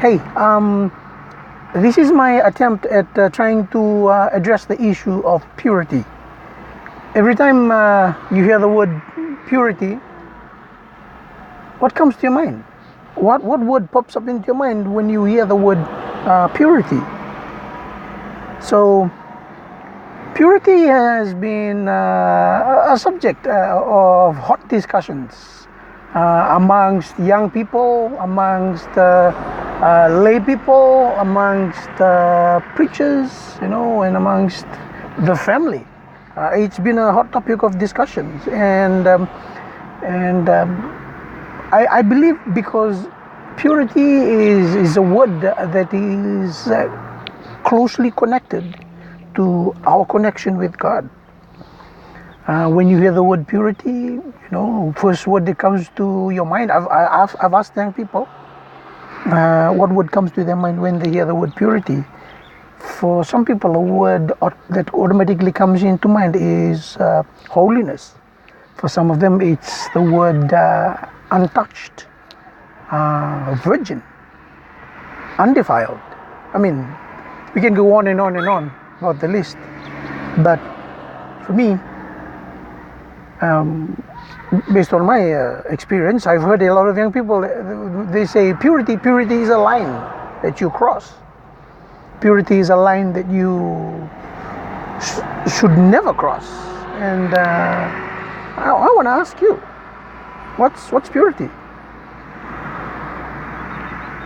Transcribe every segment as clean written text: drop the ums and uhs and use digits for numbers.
Hey, this is my attempt at trying to address the issue of purity. Every time you hear the word purity, what comes to your mind? What word pops up into your mind when you hear the word purity? So, purity has been a subject of hot discussions amongst young people, amongst lay people, amongst preachers, and amongst the family. It's been a hot topic of discussions, and I believe because purity is a word that is closely connected to our connection with God. When you hear the word purity, first word that comes to your mind. I've asked young people what word comes to their mind when they hear the word purity. For some people, a word that automatically comes into mind is holiness. For some of them, it's the word untouched, virgin, undefiled. I mean, we can go on and on and on about the list. But for me, based on my experience, I've heard a lot of young people, they say purity is a line that you cross. Purity is a line that you should never cross. And I want to ask you, what's purity?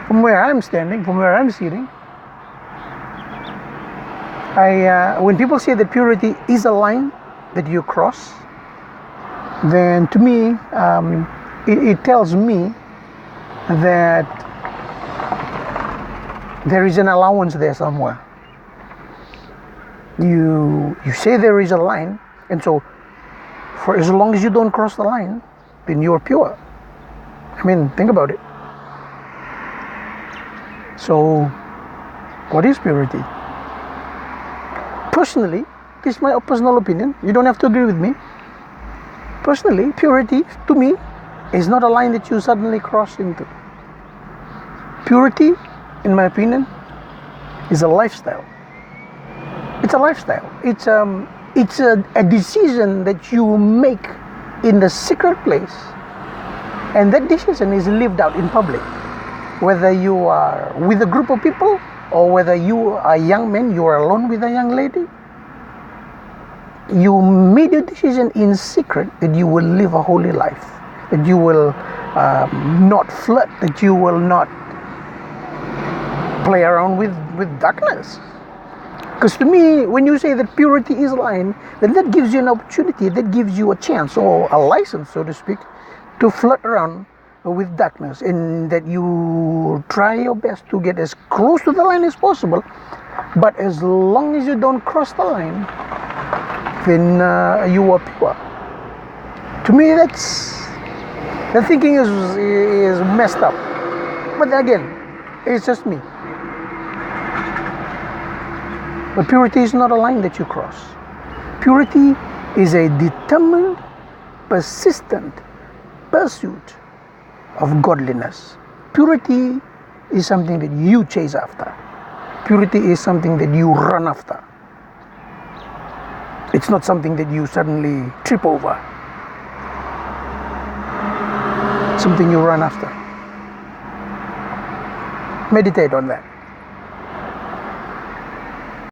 From where I'm standing, from where I'm sitting, when people say that purity is a line that you cross, then to me, it tells me that there is an allowance there somewhere. You say there is a line, and so for as long as you don't cross the line, then you're pure. I mean, think about it. So, what is purity? Personally, this is my personal opinion. You don't have to agree with me. Personally, purity to me is not a line that you suddenly cross into. Purity, in my opinion, is a lifestyle. It's a lifestyle. It's a decision that you make in the secret place, and that decision is lived out in public. Whether you are with a group of people or whether you are a young man, you are alone with a young lady, you made a decision in secret that you will live a holy life, that you will not flirt, that you will not play around with darkness. Because to me, when you say that purity is a line, then that gives you an opportunity, that gives you a chance or a license, so to speak, to flirt around with darkness, and that you try your best to get as close to the line as possible. But as long as you don't cross the line, then you are pure. To me, the thinking is messed up. But again, it's just me. But purity is not a line that you cross. Purity is a determined, persistent pursuit of godliness. Purity is something that you chase after. Purity is something that you run after. It's not something that you suddenly trip over. Something you run after. Meditate on that.